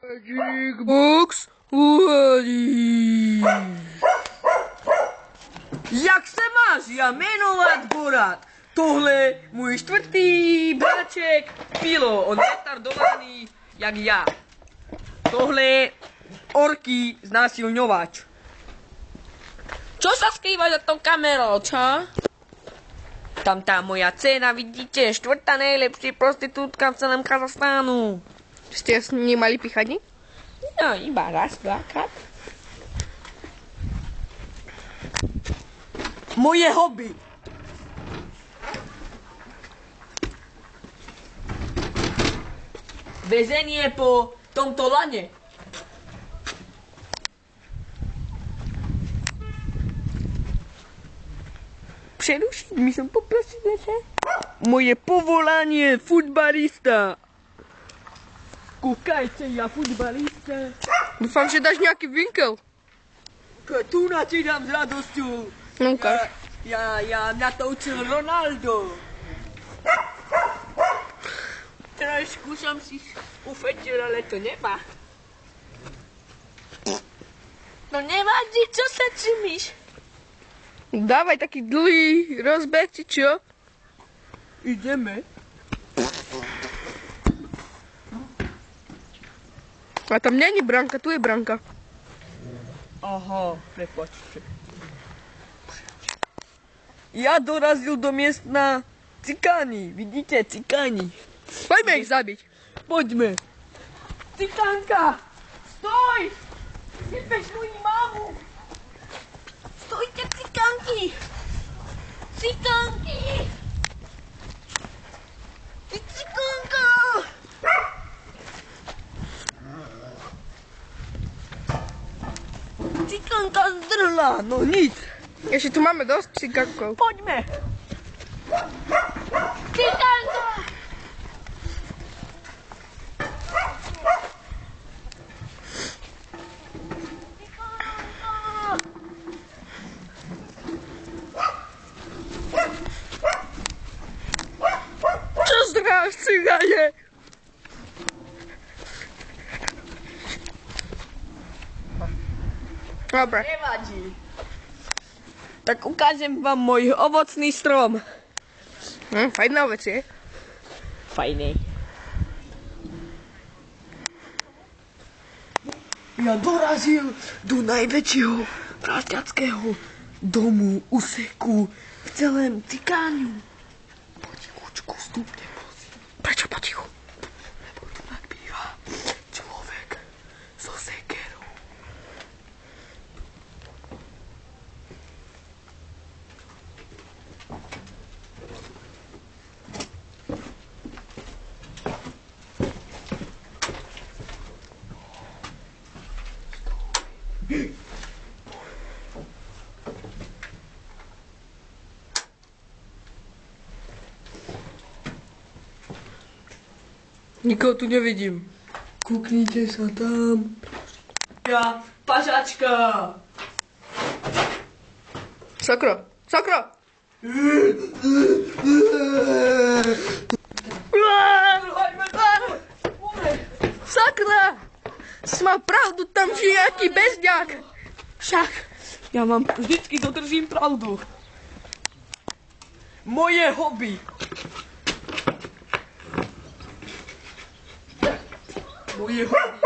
Magic Box uvádí. Jak se máš? Já jmenovat Borat. Tohle můj čtvrtý bráček Pilo, on je retardovaný jak já. Tohle orky znásilňovač. Čo sa skrýva za tou kamerou, čo? Tam tá moja dcéra, vidíte, štvrtá najlepšia prostitútka v celém Kazachstánu. Ste s ním mali pichani? No, iba raz, dvakrát. Moje hobby. Vezenie po tomto lane. Přerušiť mi som poprosiť naše? Moje povolanie futbalista. Kúkajte, ja futbalista. Dúfam, že dáš nejaký vinkel. Tu na ti dám s radosťou. No ukáž. Ja natoučil Ronaldo. Trošku som si ufetil, ale to nemá. No nevadí, čo sa čumíš? Dávaj taký dlhý rozbeh, či čo? Ideme. A tam není branka, tu je branka. Aha, prepáčte. Ja dorazil do miestna cikáni. Vidíte, cikáni. Poďme ich zabiť. Poďme. Cikánka! Stoj! Vypeš moji mámu! Stojte, cikánky! Cikánky! Ty cikánka! Cikánka zdrhla, no nic. Ešte tu máme dosť cikánkov. Poďme. Cikánka! Čo zdráš, cigáne? Dobre. Nevadí. Tak ukážem vám môj ovocný strom. Fajná vec je. Fajný. Ja dorazil do najväčšieho prašťackého domu, úseku v celém Cikáňu. Potichučku vstupne, prosím. Prečo potichu? Lebo tu býva človek so sekerou. Nikoho tu nevidím. Kuknite sa tam. Ja, pažačka. Sakra, sakra! Sakra! Si mal pravdu, tam žije nejaký bezďak. Však, ja vám vždycky dodržím pravdu. Moje hobby. Moje hobby.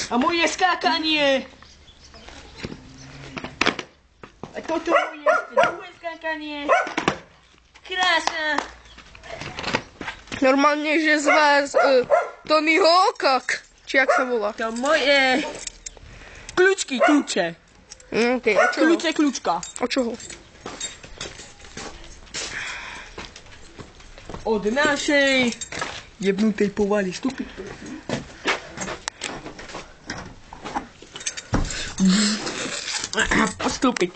A moje skákanie. A toto moje druhé skákanie. Krásne. Normálne, že z vás Tony Hawkak. Či jak sa volá? To moje kľúče. Okay, a čoho? Kľúčka. A čoho? Od našej jebnutej povaly vstúpiť. Postúpiť.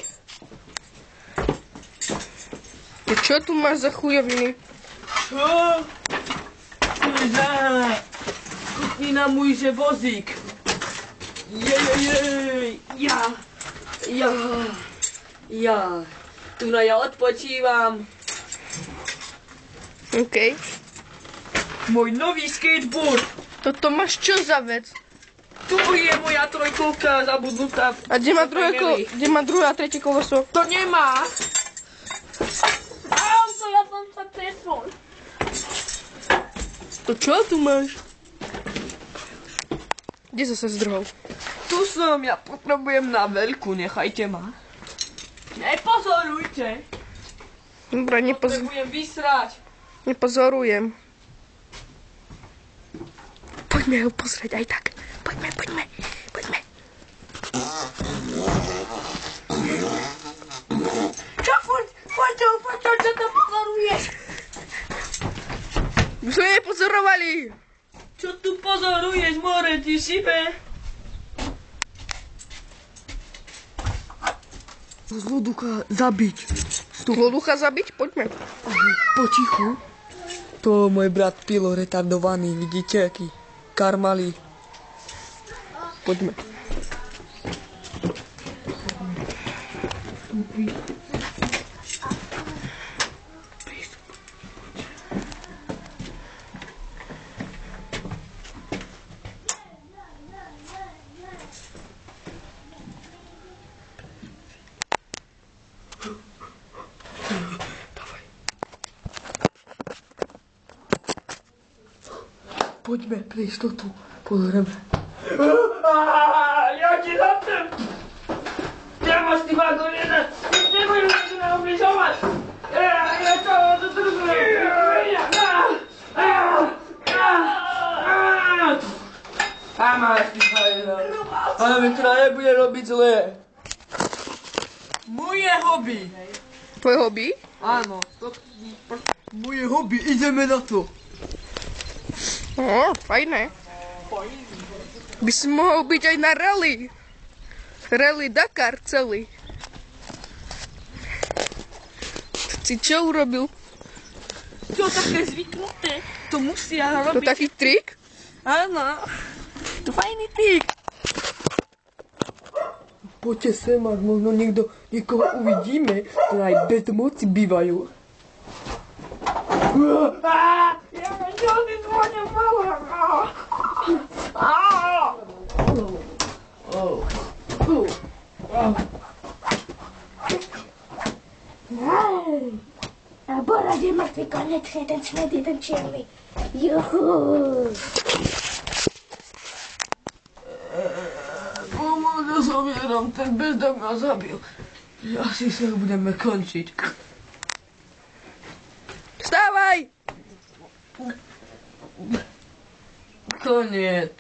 Čo tu máš za chujoviny? Čo? To je za... Kukni na môj že vozík. Jej. Ja. Tu na ja odpočívam. OK. Môj nový skateboard. Toto máš čo za vec? Tu je moja trojkolka zabudnutá. A kde má druhé a tretie koleso? To nemá. Ja som sa tresol. To čo tu máš? Kde sa zdrhol? Tu som, ja potrebujem na veľkú, nechajte ma. Nepozorujte. Dobre, Potrebujem vysrať. nepozorujem. Poďme ho pozrieť aj tak. Poďme. Čo Foťo, čo to pozoruješ? My sme nepozorovali. Čo tu pozoruješ, more, ty šibe? Zloducha zabiť. Zloducha zabiť? Poďme. Potichu. To môj brat Pilo retardovaný, vidíte, aký karmalý. Poďme. Poďme pre istotu, pozrieme. Ja ti zapnem. Nemáš ty vagonina. Nebudem sa na ubližovať. Ja to dodržujem. Máš ty fajno. Ale mi to nebude robiť zle. Moje hobby. Tvoje hobby? Áno, moje hobby, ideme na to. Fajné. By si mohol byť aj na rally. Rally Dakar celý. Si čo urobil? To také zvyknuté. To musia To robiť. taký trik? Áno. To fajný trik. Poďte sem, ak možno niekoho uvidíme, to aj bez moci bývajú. Čo ty tvojne mala? Bora, je mŕtvy konečne, ten svet je ten čierny. Juhu. Pomôžu zomieram, ten bezdom ma zabil. Asi sa budeme končiť. Vstávaj! Koniec.